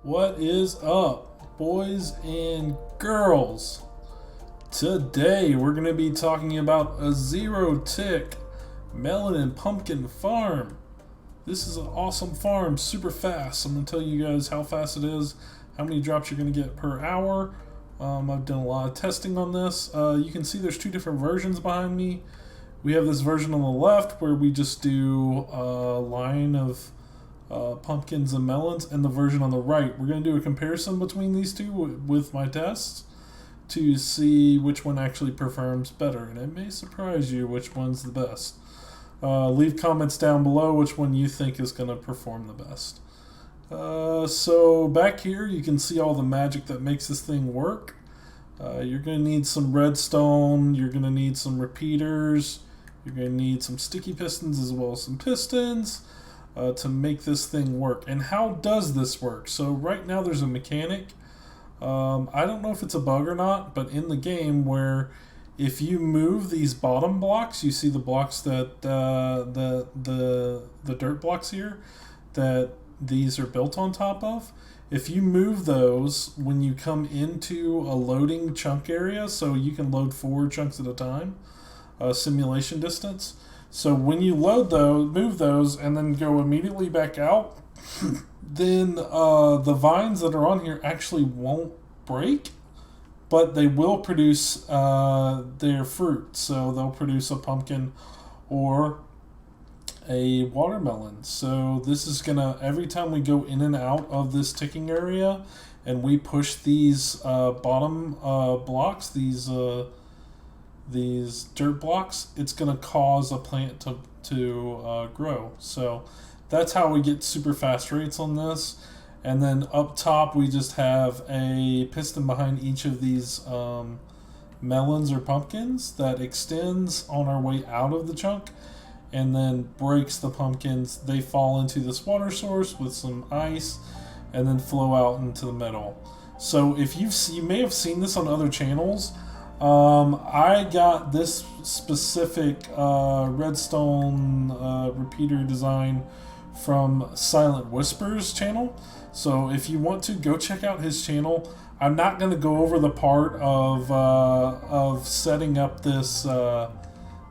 What is up, boys and girls? Today we're going to be talking about a zero-tick melon and pumpkin farm. This is an awesome farm, super fast. I'm going to tell you guys how fast it is, how many drops you're going to get per hour. I've done a lot of testing on this. You can see there's two different versions behind me. We have this version on the left where we just do a line of pumpkins and melons, and the version on the right. We're going to do a comparison between these two with my tests to see which one actually performs better, and it may surprise you which one's the best. Leave comments down below which one you think is going to perform the best. So back here you can see all the magic that makes this thing work. You're going to need some redstone, you're going to need some repeaters, you're going to need some sticky pistons as well as some pistons to make this thing work. And how does this work? So right now there's a mechanic. I don't know if it's a bug or not, but in the game where if you move these bottom blocks, you see the blocks that the dirt blocks here that these are built on top of. If you move those when you come into a loading chunk area, so you can load 4 chunks at a time, simulation distance. So when you load those, move those, and then go immediately back out, then the vines that are on here actually won't break, but they will produce their fruit. So they'll produce a pumpkin or a watermelon. So this is gonna, every time we go in and out of this ticking area and we push these bottom blocks, these dirt blocks, it's gonna cause a plant to grow. So that's how we get super fast rates on this. And then up top we just have a piston behind each of these melons or pumpkins that extends on our way out of the chunk and then breaks the pumpkins. They fall into this water source with some ice and then flow out into the middle. So if you may have seen this on other channels. I got this specific redstone repeater design from SilentWisper's channel. So if you want to, go check out his channel. I'm not going to go over the part of setting up this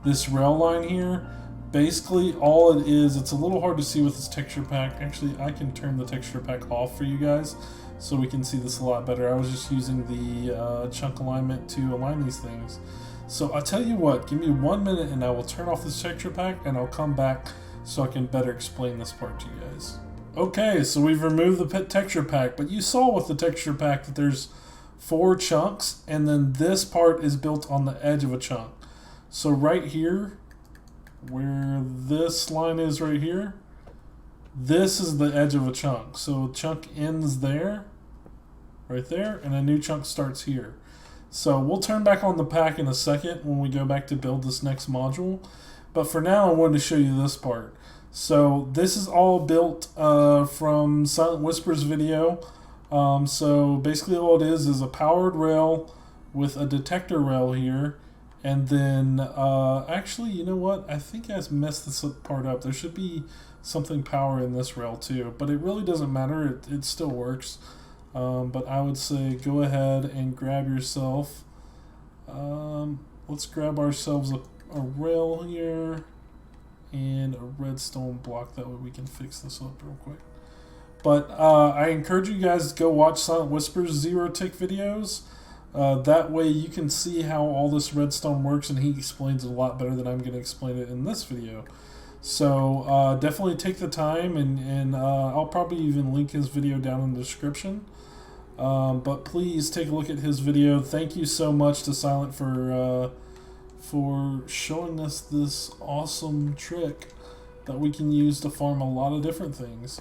this rail line here. Basically, all it is, it's a little hard to see with this texture pack. Actually, I can turn the texture pack off for you guys so we can see this a lot better. I was just using the chunk alignment to align these things. So I'll tell you what, give me 1 minute and I will turn off this texture pack and I'll come back so I can better explain this part to you guys. Okay, so we've removed the texture pack, but you saw with the texture pack that there's 4 chunks, and then this part is built on the edge of a chunk. So right here, where this line is right here, this is the edge of a chunk. So chunk ends there, right there, and a new chunk starts here. So we'll turn back on the pack in a second when we go back to build this next module. But for now, I wanted to show you this part. So this is all built from SilentWisper's video. So basically all it is a powered rail with a detector rail here. And then, actually, you know what? I think I messed this part up. There should be something power in this rail too, but it really doesn't matter. It still works. But I would say go ahead and grab yourself. Let's grab ourselves a rail here and a redstone block. That way we can fix this up real quick. But I encourage you guys to go watch SilentWisper's zero-tick videos. That way you can see how all this redstone works, and he explains it a lot better than I'm going to explain it in this video. So definitely take the time, and I'll probably even link his video down in the description. But please take a look at his video. Thank you so much to Silent for showing us this awesome trick that we can use to farm a lot of different things.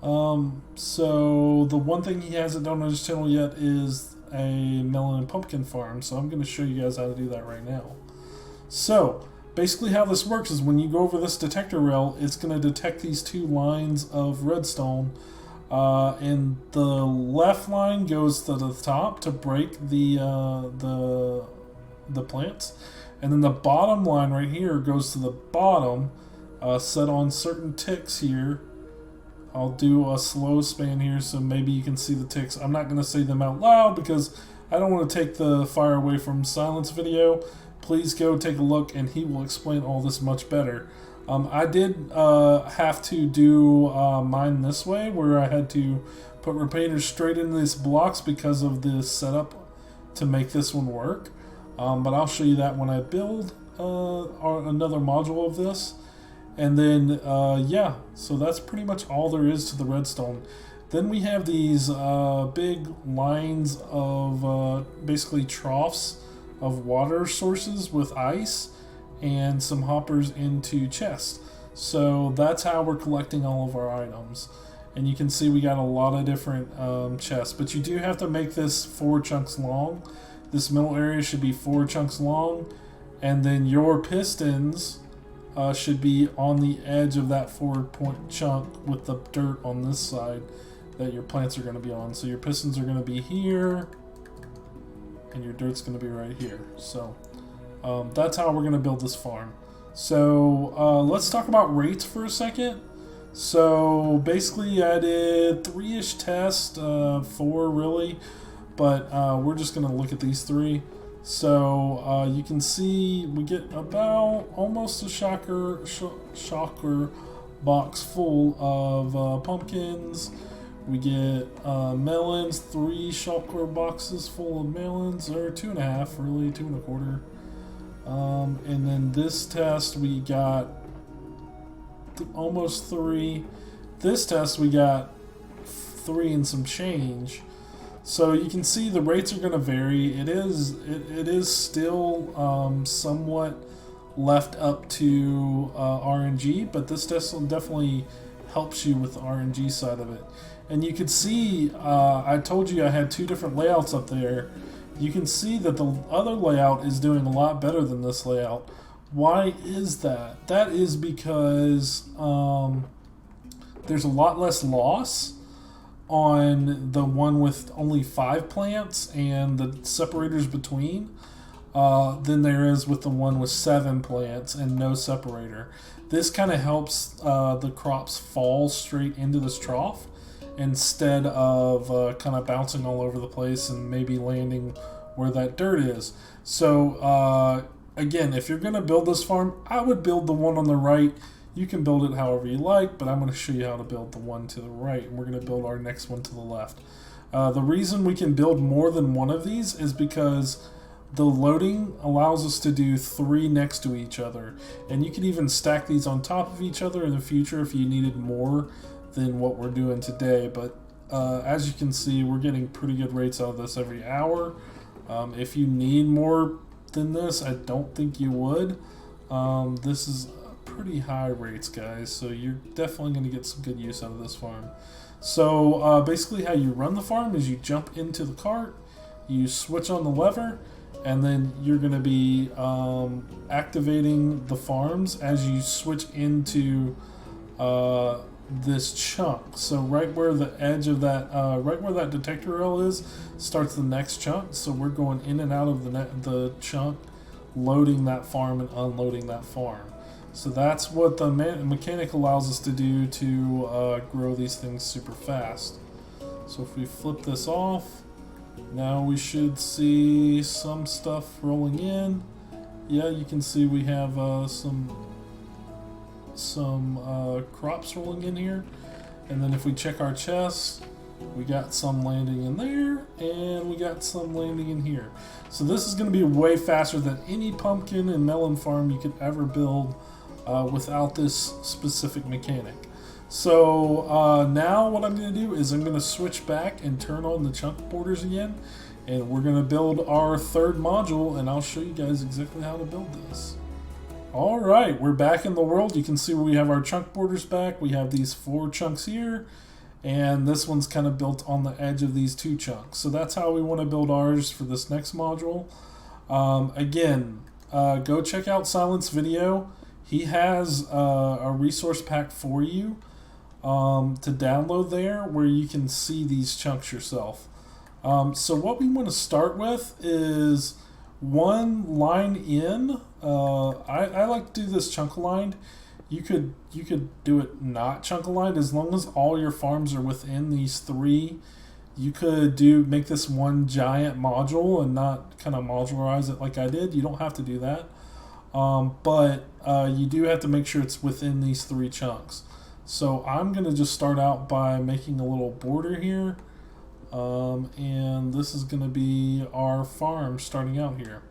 So the one thing he hasn't done on his channel yet is a melon and pumpkin farm, so I'm going to show you guys how to do that right now. So basically how this works is when you go over this detector rail, it's going to detect these 2 lines of redstone, and the left line goes to the top to break the plants, and then the bottom line right here goes to the bottom, set on certain ticks here, I'll do a slow span here so maybe you can see the ticks. I'm not going to say them out loud because I don't want to take the fire away from Silent's video. Please go take a look and he will explain all this much better. I did have to do mine this way where I had to put retainers straight into these blocks because of the setup to make this one work. But I'll show you that when I build another module of this. And then, yeah, so that's pretty much all there is to the redstone. Then we have these big lines of basically troughs of water sources with ice and some hoppers into chests. So that's how we're collecting all of our items. And you can see we got a lot of different chests, but you do have to make this 4 chunks long. This middle area should be 4 chunks long, and then your pistons should be on the edge of that 4-point chunk with the dirt on this side that your plants are going to be on. So your pistons are going to be here, and your dirt's going to be right here. So that's how we're going to build this farm. So let's talk about rates for a second. So basically I did 3-ish tests, 4 really, but we're just going to look at these 3. So you can see we get about almost a shocker box full of pumpkins. We get melons, 3 shocker boxes full of melons, or 2.5 really, 2.25. And then this test we got almost 3. This test we got 3 and some change. So you can see the rates are going to vary. It is still somewhat left up to RNG, but this test definitely helps you with the RNG side of it. And you can see, I told you I had 2 different layouts up there. You can see that the other layout is doing a lot better than this layout. Why is that? That is because there's a lot less loss on the one with only 5 plants and the separators between than there is with the one with 7 plants and no separator. This kind of helps the crops fall straight into this trough instead of kind of bouncing all over the place and maybe landing where that dirt is. So again, if you're going to build this farm, I would build the one on the right. You can build it however you like, but I'm going to show you how to build the one to the right, and we're going to build our next one to the left. The reason we can build more than one of these is because the loading allows us to do 3 next to each other, and you can even stack these on top of each other in the future if you needed more than what we're doing today. But as you can see, we're getting pretty good rates out of this every hour. If you need more than this, I don't think you would. This is pretty high rates, guys, so you're definitely going to get some good use out of this farm. So basically how you run the farm is you jump into the cart, you switch on the lever, and then you're going to be activating the farms as you switch into this chunk. So right where the edge of that, right where that detector rail is, starts the next chunk. So we're going in and out of the chunk, loading that farm and unloading that farm. So that's what the mechanic allows us to do to grow these things super fast. So if we flip this off, now we should see some stuff rolling in. Yeah, you can see we have some crops rolling in here. And then if we check our chests, we got some landing in there, and we got some landing in here. So this is going to be way faster than any pumpkin and melon farm you could ever build without this specific mechanic. So now what I'm going to do is I'm going to switch back and turn on the chunk borders again, and we're going to build our 3rd module, and I'll show you guys exactly how to build this. Alright, we're back in the world. You can see where we have our chunk borders back. We have these 4 chunks here, and this one's kind of built on the edge of these 2 chunks. So that's how we want to build ours for this next module. Again, go check out Silent's video. He has a resource pack for you to download there where you can see these chunks yourself. So what we want to start with is 1 line in. I like to do this chunk aligned you could do it not chunk aligned as long as all your farms are within these three. You could make this one giant module and not kind of modularize it like I did. You don't have to do that, but you do have to make sure it's within these three chunks. So I'm gonna just start out by making a little border here, and this is gonna be our farm starting out here.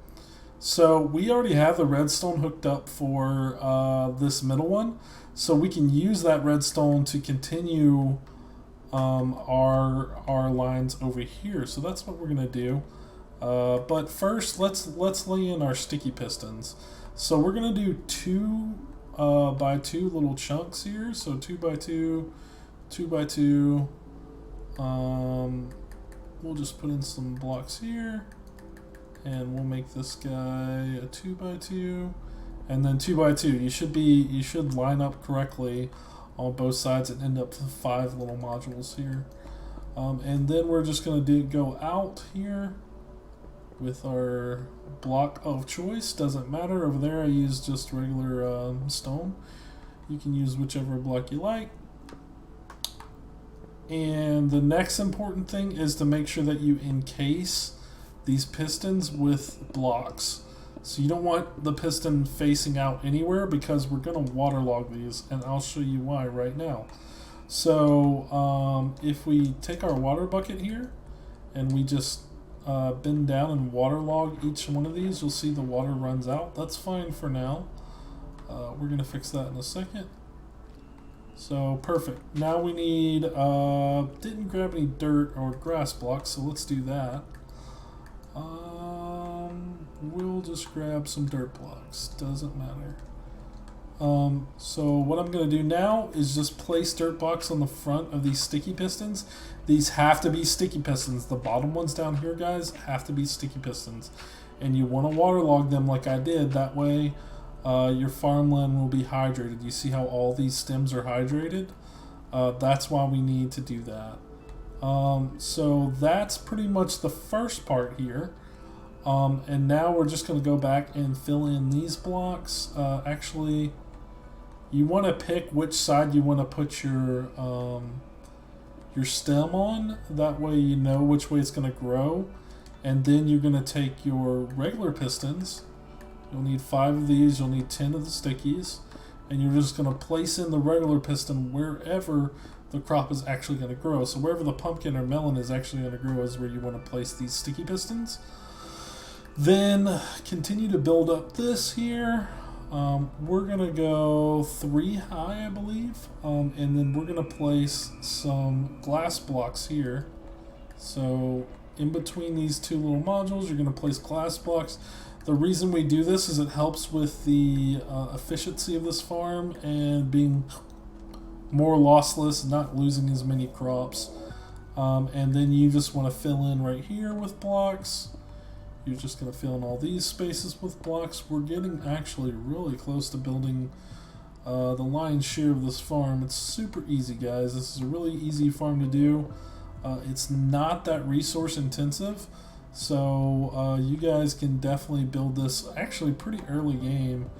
So we already have the redstone hooked up for this middle one, so we can use that redstone to continue our lines over here. So that's what we're gonna do. But first, let's lay in our sticky pistons. So we're gonna do 2 by 2 little chunks here. So 2 by 2, 2 by 2. We'll just put in some blocks here. And we'll make this guy a 2 by 2, and then 2 by 2. You should line up correctly on both sides and end up with 5 little modules here. And then we're just going to go out here with our block of choice. Doesn't matter. Over there I use just regular stone. You can use whichever block you like. And the next important thing is to make sure that you encase these pistons with blocks. So you don't want the piston facing out anywhere, because we're going to waterlog these, and I'll show you why right now. So if we take our water bucket here and we just bend down and waterlog each one of these, you'll see the water runs out. That's fine for now. We're going to fix that in a second. So perfect. Now we need, didn't grab any dirt or grass blocks, so let's do that. We'll just grab some dirt blocks, doesn't matter. So what I'm going to do now is just place dirt blocks on the front of these sticky pistons. These have to be sticky pistons. The bottom ones down here, guys, have to be sticky pistons. And you want to waterlog them like I did. That way your farmland will be hydrated. You see how all these stems are hydrated? That's why we need to do that. So that's pretty much the first part here. And now we're just going to go back and fill in these blocks. Actually, you want to pick which side you want to put your stem on. That way you know which way it's going to grow. And then you're going to take your regular pistons. You'll need 5 of these. You'll need 10 of the stickies. And you're just going to place in the regular piston wherever the crop is actually going to grow. So wherever the pumpkin or melon is actually going to grow is where you want to place these sticky pistons. Then continue to build up this here. We're going to go 3 high, I believe. And then we're going to place some glass blocks here. So in between these 2 little modules, you're going to place glass blocks. The reason we do this is it helps with the efficiency of this farm and being more lossless, not losing as many crops. And then you just want to fill in right here with blocks. You're just going to fill in all these spaces with blocks. We're getting actually really close to building the lion's share of this farm. It's super easy, guys. This is a really easy farm to do. It's not that resource intensive. So you guys can definitely build this actually pretty early game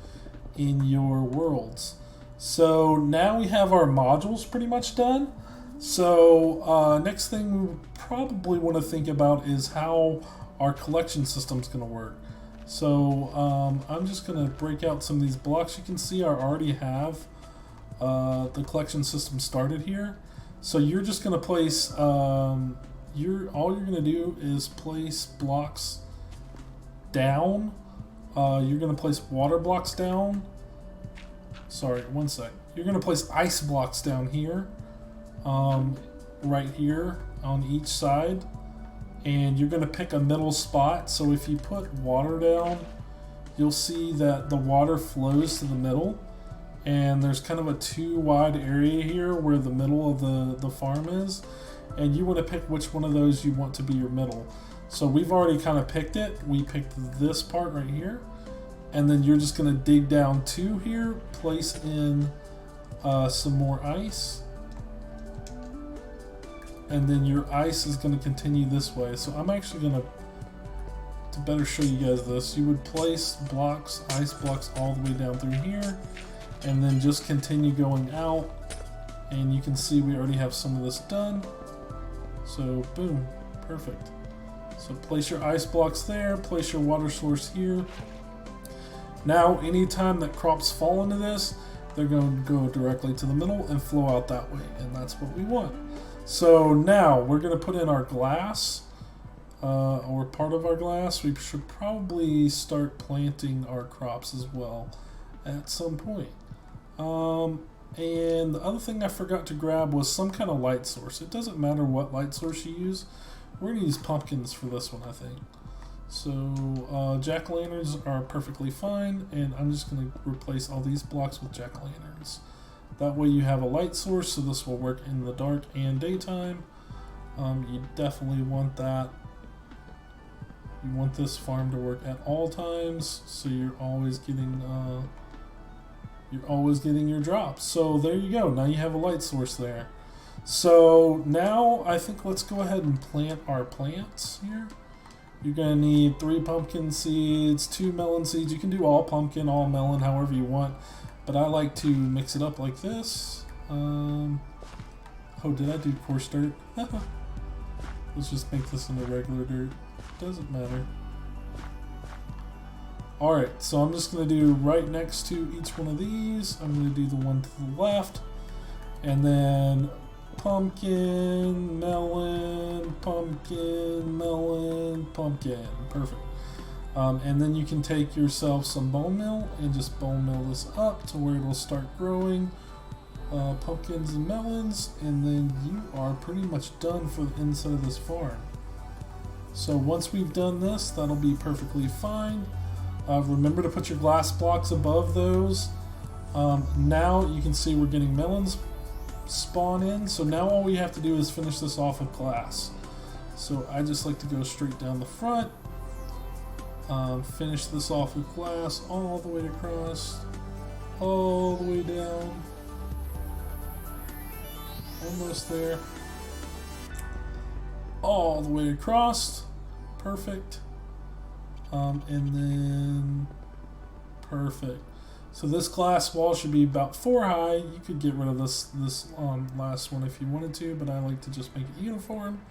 in your worlds. So now we have our modules pretty much done. So next thing we probably want to think about is how our collection system is going to work. So I'm just going to break out some of these blocks. You can see I already have the collection system started here. So you're just going to place all you're going to do is place blocks down. You're going to place water blocks down. Sorry, one sec. You're going to place ice blocks down here, right here on each side. And you're going to pick a middle spot. So if you put water down, you'll see that the water flows to the middle. And there's kind of a 2 wide area here where the middle of the farm is. And you want to pick which one of those you want to be your middle. So we've already kind of picked it. We picked this part right here. And then you're just going to dig down 2 here, place in some more ice. And then your ice is going to continue this way. So I'm actually going to better show you guys this. You would place blocks, ice blocks all the way down through here. and then just continue going out, and you can see we already have some of this done. So boom, perfect. So place your ice blocks there, place your water source here. Now anytime that crops fall into this, they're going to go directly to the middle and flow out that way, and that's what we want. So now we're going to put in our glass, or part of our glass. We should probably start planting our crops as well at some point. And the other thing I forgot to grab was some kind of light source. It doesn't matter what light source you use. We're going to use pumpkins for this one, I think. So jack-o'-lanterns are perfectly fine, and I'm just going to replace all these blocks with jack-o'-lanterns. That way you have a light source, so this will work in the dark and daytime. You definitely want that. You want this farm to work at all times, so you're always getting your drops. So there you go. Now you have a light source there. So now I think let's go ahead and plant our plants here. You're going to need 3 pumpkin seeds, 2 melon seeds. You can do all pumpkin, all melon, however you want. But I like to mix it up like this. Oh, did I do coarse dirt? Let's just make this into regular dirt. Doesn't matter. Alright, so I'm just going to do right next to each one of these. I'm going to do the one to the left. And then pumpkin, melon, pumpkin, melon, pumpkin. Perfect. And then you can take yourself some bone meal and just bone meal this up to where it'll start growing pumpkins and melons, and then you are pretty much done for the inside of this farm. So once we've done this, that'll be perfectly fine. Remember to put your glass blocks above those. Now you can see we're getting melons spawn in, so now all we have to do is finish this off with glass. So I just like to go straight down the front, finish this off with glass all the way across, all the way down, almost there, all the way across, perfect, and then perfect. So this glass wall should be about 4 high. You could get rid of this last one if you wanted to, but I like to just make it uniform.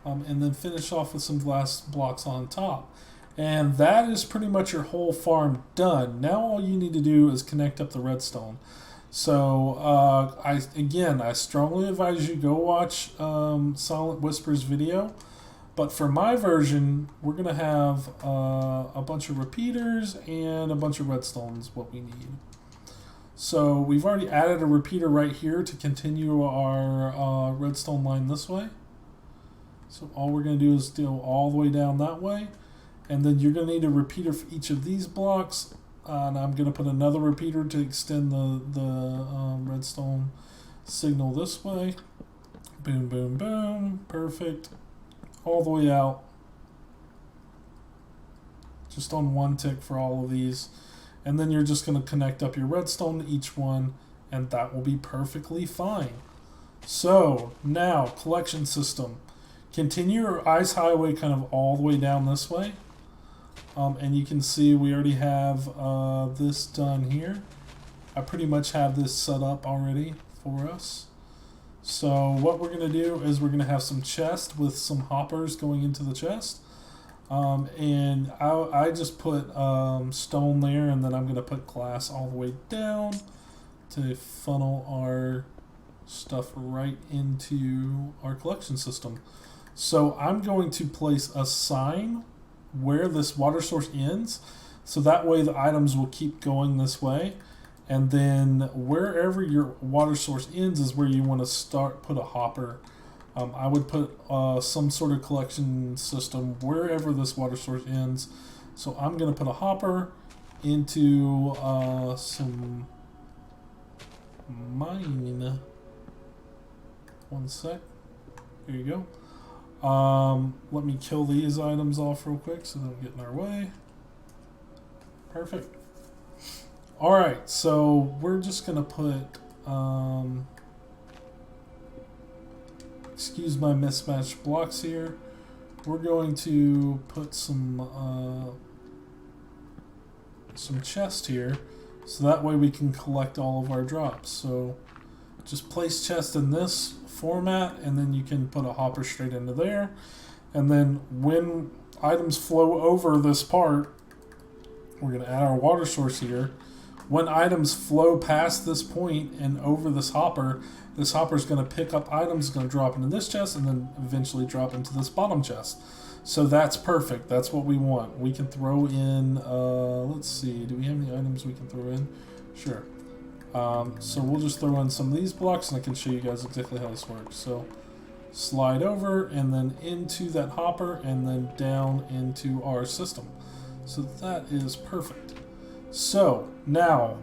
And then finish off with some glass blocks on top. And that is pretty much your whole farm done. Now all you need to do is connect up the redstone. So I strongly advise you go watch SilentWisper's video. But for my version, we're going to have a bunch of repeaters and a bunch of redstones, what we need. So we've already added a repeater right here to continue our redstone line this way. So all we're going to do is go all the way down that way. And then you're going to need a repeater for each of these blocks. And I'm going to put another repeater to extend the redstone signal this way. Boom, boom, boom. Perfect. All the way out. Just on one tick for all of these. And then you're just going to connect up your redstone to each one, and that will be perfectly fine. So now, collection system. Continue your ice highway kind of all the way down this way. And you can see we already have this done here. I pretty much have this set up already for us. So what we're going to do is we're going to have some chests with some hoppers going into the chest. And I just put stone there, and then I'm going to put glass all the way down to funnel our stuff right into our collection system. So I'm going to place a sign where this water source ends, so that way the items will keep going this way. And then wherever your water source ends is where you want to put a hopper. I would put some sort of collection system wherever this water source ends. So I'm going to put a hopper into some mine. One sec. Here you go. Let me kill these items off real quick so they don't get in our way. Perfect. Alright, so we're just going to put, excuse my mismatched blocks here. We're going to put some chests here. So that way we can collect all of our drops. So just place chest in this format, and then you can put a hopper straight into there. And then when items flow over this part, we're going to add our water source here. When items flow past this point and over this hopper is going to pick up items, going to drop into this chest, and then eventually drop into this bottom chest. So that's perfect. That's what we want. We can throw in, let's see, do we have any items we can throw in? Sure. So we'll just throw in some of these blocks, and I can show you guys exactly how this works. So slide over, and then into that hopper, and then down into our system. So that is perfect. So now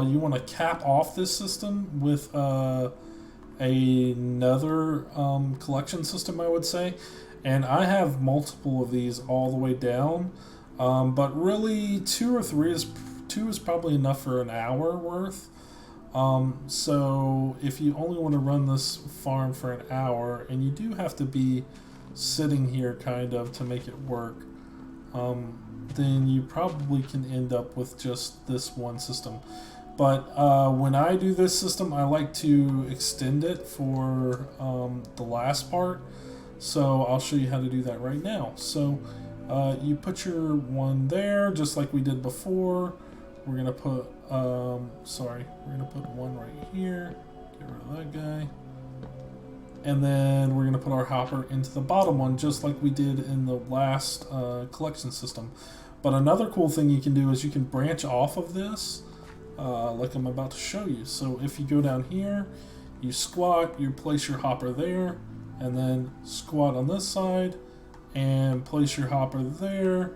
you want to cap off this system with another collection system, I would say. And I have multiple of these all the way down, but really two is probably enough for an hour worth. So if you only want to run this farm for an hour, and you do have to be sitting here kind of to make it work, then you probably can end up with just this one system. But when I do this system, I like to extend it for the last part. So I'll show you how to do that right now. So you put your one there, just like we did before. We're gonna put, we're gonna put one right here. Get rid of that guy. And then we're gonna put our hopper into the bottom one, just like we did in the last collection system. But another cool thing you can do is you can branch off of this, like I'm about to show you. So if you go down here, you squat, you place your hopper there, and then squat on this side, and place your hopper there.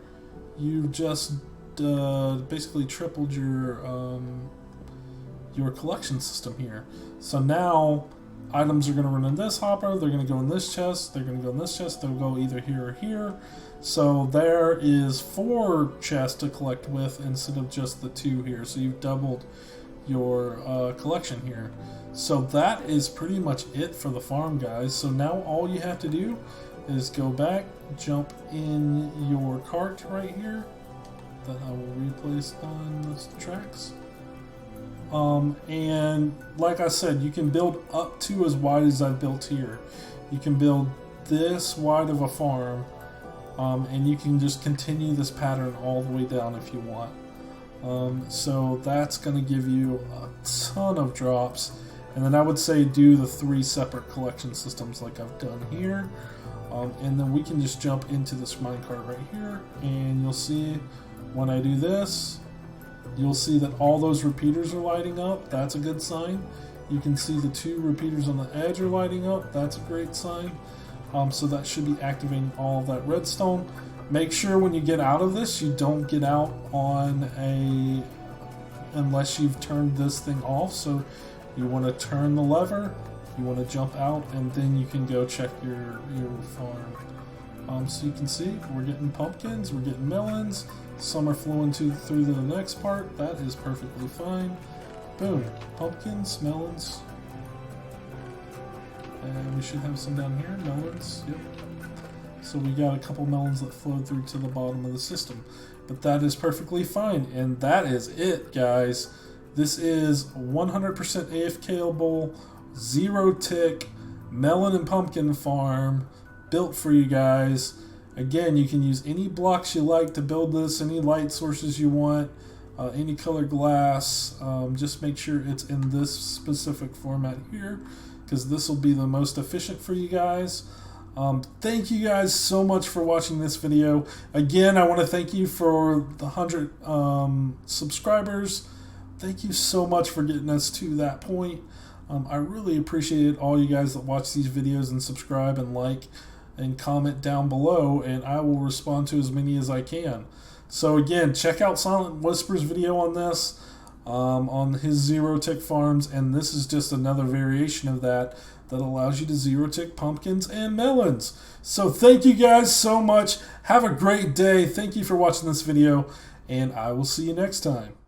You just basically tripled your collection system here. So now items are going to run in this hopper, they're going to go in this chest, they're going to go in this chest, they'll go either here or here. So there is 4 chests to collect with instead of just the 2 here. So you've doubled your collection here. So that is pretty much it for the farm, guys. So now all you have to do is go back, jump in your cart right here that I will replace on the tracks. And like I said, you can build up to as wide as I've built here. You can build this wide of a farm, and you can just continue this pattern all the way down if you want. So that's going to give you a ton of drops. And then I would say do the 3 separate collection systems like I've done here. And then we can just jump into this minecart right here, and you'll see when I do this, you'll see that all those repeaters are lighting up. That's a good sign. You can see the 2 repeaters on the edge are lighting up. That's a great sign. So that should be activating all of that redstone. Make sure when you get out of this, you don't get out on unless you've turned this thing off. So you want to turn the lever, you want to jump out, and then you can go check your farm. So you can see we're getting pumpkins, we're getting melons. Some are flowing through to the next part. That is perfectly fine. Boom. Pumpkins, melons. And we should have some down here. Melons. Yep. So we got a couple melons that flowed through to the bottom of the system. But that is perfectly fine. And that is it, guys. This is 100% AFKable, 0-tick, melon and pumpkin farm built for you guys. Again, you can use any blocks you like to build this, any light sources you want, any color glass. Just make sure it's in this specific format here, because this will be the most efficient for you guys. Thank you guys so much for watching this video. Again, I want to thank you for the 100 subscribers. Thank you so much for getting us to that point. I really appreciate all you guys that watch these videos and subscribe and like and comment down below, and I will respond to as many as I can. So again, check out SilentWisper's video on this, on his 0-tick farms, and this is just another variation of that allows you to 0-tick pumpkins and melons. So thank you guys so much. Have a great day. Thank you for watching this video, and I will see you next time.